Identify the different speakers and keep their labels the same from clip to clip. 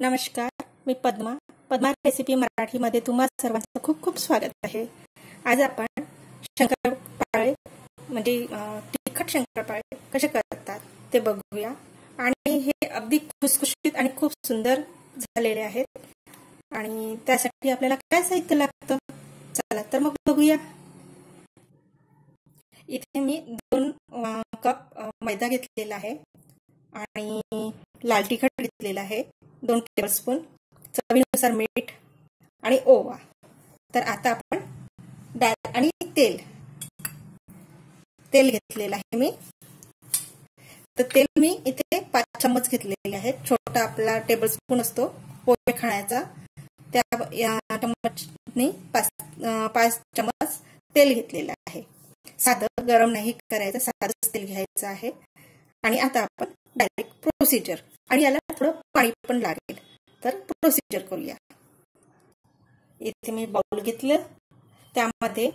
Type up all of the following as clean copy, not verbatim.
Speaker 1: नमस्कार, मी पद्मा रेसिपी मराठीमध्ये तुम्हा सर्वांचं खूप खूप स्वागत आहे। आज आपण शंकरपाळे म्हणजे तिखट शंकरपाळे कसे करतात ते बघूया आणि हे अगदी खुसखुशीत आणि खूप सुंदर झालेले आहेत। आणि त्यासाठी आपल्याला काय साहित्य लागतं चला तर मग बघूया। इथे मी 2 कप मैदा घेतलेला आहे आणि लाल तिखट घेतलेला आहे 2 टेबलस्पून, चवीनुसार मीठ आणि ओवा। तर आता आपण डाळ आणि तेल घेतलेलं आहे मी। तर तेल मी इथे 5 चम्मच घेतलेले आहे। छोटा आपला टेबलस्पून असतो पोहे खाण्याचा, त्या या चम्मचने 5 चम्मच तेल घेतलेलं आहे। साधं गरम नाही करायचं, साधंच तेल घ्यायचं आहे। आणि आता आपण डायरेक्ट प्रोसिजर, आणि याला थोडं पाणी पण लागेल, तर प्रोसिजर करूया। इथे मी बाउल घेतलं, त्यामध्ये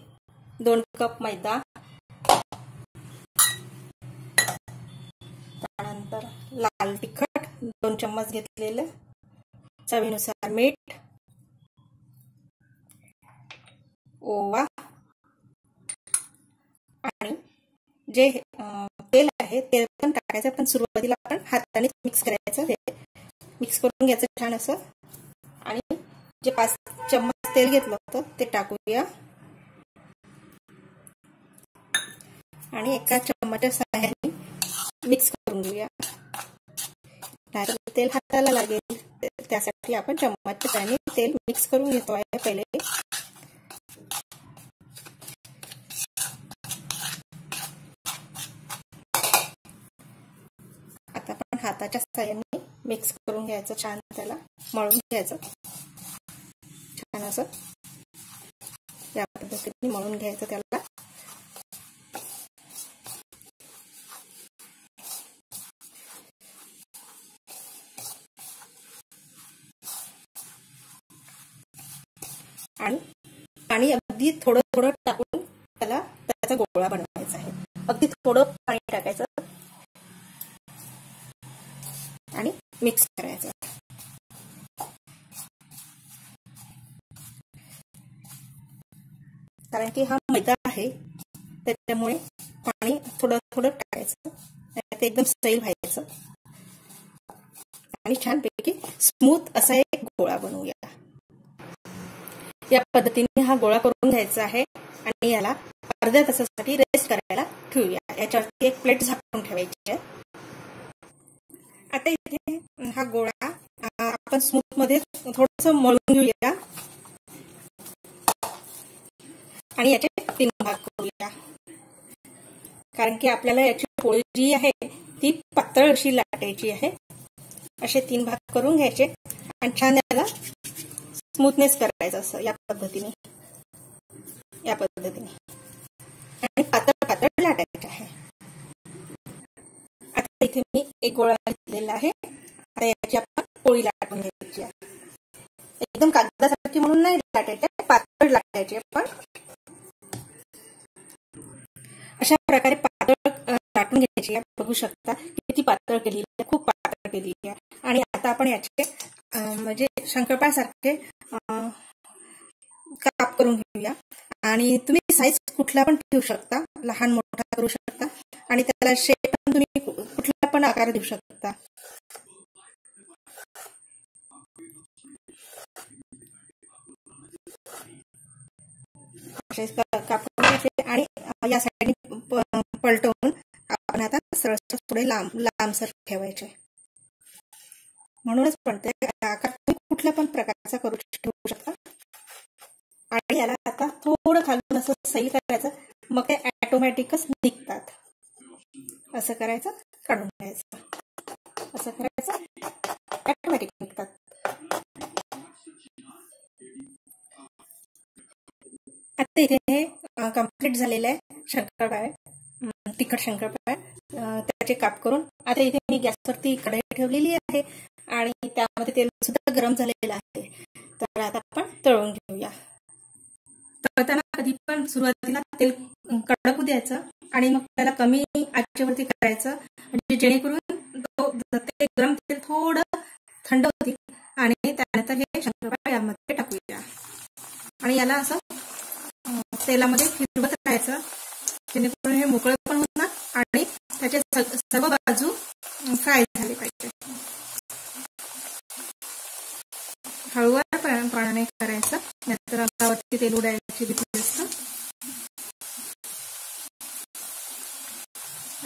Speaker 1: 2 कप मैदा, त्यानंतर लाल तिखट 2 चम्मच घेतलेलं, चवीनुसार मीठ, ओवा आणि जे तेल आहे ते पण टाकायचं, पण सुरुवातीला आपण हाताने मिक्स करायचं। हे मिक्स करून घ्यायचं छान असं। आणि जे 5 चम्मच तेल घेतलं होतं ते टाकूया आणि एका चम्मचच्या सहाय्याने मिक्स करून घेऊया। नाहीतर तेल हाताला लागेल, त्यासाठी आपण चम्मचच्या सहाय्याने तेल मिक्स करून घेतो आहे पहिले। आता आपण हाताच्या सहाय्याने मिक्स करून घ्यायचं, छान त्याला मळून घ्यायचं छान असं। या पद्धतीने मळून घ्यायचं त्याला। आणि पाणी अगदी थोडं थोडं टाकून त्याचा गोळा बनवायचा आहे। अगदी थोडं पाणी टाकायचं आणि मिक्स करायचं। कारण की हा मैदा आहे त्याच्यामुळे पाणी थोडं थोडं टाकायचं, ते एकदम सैल व्हायचं आणि छानपैकी स्मूथ असा एक गोळा बनवूया। या पद्धतीने हा गोळा करून घ्यायचा आहे आणि याला अर्ध्या तासासाठी रेस्ट करायला ठेवूया। याच्यावरती एक प्लेट झाकून ठेवायची आहे। आता इथे हा गोळा आपण स्मूथ मध्ये थोडंसं मळून घेऊया आणि याचे 3 भाग करूया। कारण की आपल्याला याची पोळी जी आहे ती पातळ अशी लाटायची आहे। असे 3 भाग करून घ्यायचे आणि छान याला स्मूथनेस करायचं असं या पद्धतीने आणि पातळ पातळ लाटायचे आहे। आता इथे मी एक गोळा घेतलेला आहे। आता याची आपण पोळी लाटून घ्यायची आहे। एकदम कागदासारखी म्हणून नाही लाटायची, पातळ लाटायची आपण। अशा प्रकारे पातळ लाटून घ्यायची आहे। बघू शकता किती पातळ केली आहे, खूप पातळ केली आहे। आणि आता आपण याचे म्हणजे शंकरपाळ्यासारखे काप करून घेऊया। आणि तुम्ही साईज कुठला पण ठेवू शकता, लहान मोठा करू शकता आणि त्याला शेप पण तुम्ही कुठला पण आकार देऊ शकता। काप करून घ्यायचे आणि या साईडने पलटवून आपण आता सरळ थोडे लांबसर ठेवायचे। म्हणूनच म्हणते आकार तुम्ही कुठल्या पण प्रकारचा करू ठेवू शकता। आणि याला आता थोडं खालून असं सैल करायचं, मग ते ऑटोमॅटिकच निघतात। असं करायचं, काढून घ्यायचं, असं करायचं, ऑटोमॅटिक निघतात। आता इथे हे कंप्लीट झालेलं आहे शंकरपाळे, तिखट शंकरपाळे। त्याचे काप करून आता इथे मी गॅसवरती कढई ठेवलेली आहे आणि त्यामध्ये तेल सुद्धा गरम झालेलं आहे। तर आता आपण तळून घेऊया। तळताना कधी पण सुरुवातीला तेल कडक द्यायचं आणि मग त्याला कमी आचेवरती करायचं, म्हणजे जेणेकरून ते गरम तेल थोडं थंड होतील आणि त्यानंतर हे शंकरपाळे यामध्ये टाकूया आणि याला असं तेलामध्ये फिरवत राहायचं, जेणेकरून हे मोकळं पण होणार आणि त्याचे सर्व बाजू फ्राय झाले पाहिजे. हळूवारपणाने करायचं, नाहीतर अंगावरती तेल उडायची भीती असतं.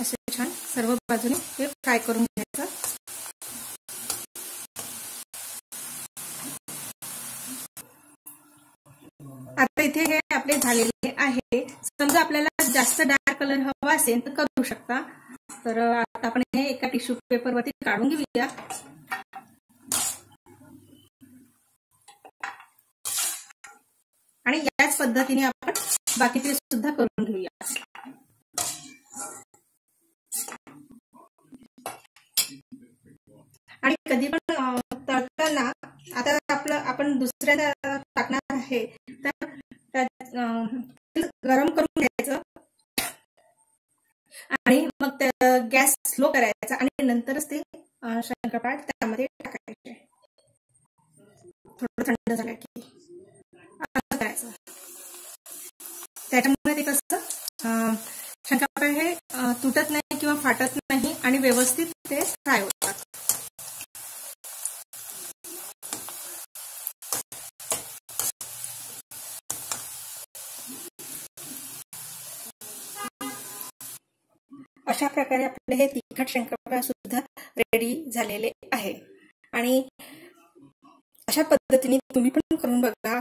Speaker 1: असे छान सर्व बाजूने हे फ्राय करून घ्यायचं. आता इथे हे आपले झालेले आहे. समजा आपल्याला जास्त डार्क कलर हवा असेल तर करू शकता. तर आता आपण हे एका टिश्यू पेपर वरती काढून घेऊया. आणि याच पद्धतीने आपण बाकीचे सुद्धा करून घेऊया. आणि कधी पण तळताना आता आपण दुसऱ्या टाकणार आहे तर गरम करून घ्यायचं आणि मग गॅस स्लो करायचा आणि नंतरच ते शंकरपाळे त्यामध्ये टाकायचे. थोडं थंड झालं की असं करायचं. त्याच्यामुळे ते कसं शंकरपाळे हे तुटत नाही किंवा फाटत नाही आणि व्यवस्थित ते फ्राय होतात. अशा प्रकारे आपले हे तिखट शंकरपाळे सुद्धा रेडी झालेले आहे. आणि अशा पद्धतीने तुम्ही पण करून बघा.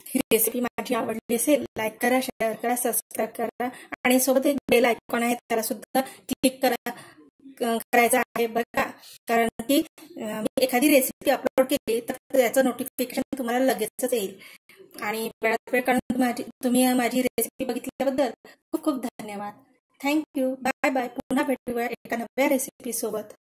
Speaker 1: ही रेसिपी माझी आवडली असेल लाईक करा, शेअर करा, सबस्क्राईब करा आणि सोबत एक बेल आयकॉन आहे त्याला सुद्धा क्लिक करायचं आहे बघा. कारण की मी एखादी रेसिपी अपलोड केली तर त्याचं नोटिफिकेशन तुम्हाला लगेचच येईल. आणि वेळात वेळ काढून तुम्ही माझी रेसिपी बघितल्याबद्दल खूप खूप धन्यवाद. थँक्यू. Bye bye. पुन्हा भेटूया एका नव्या रेसिपी सोबत.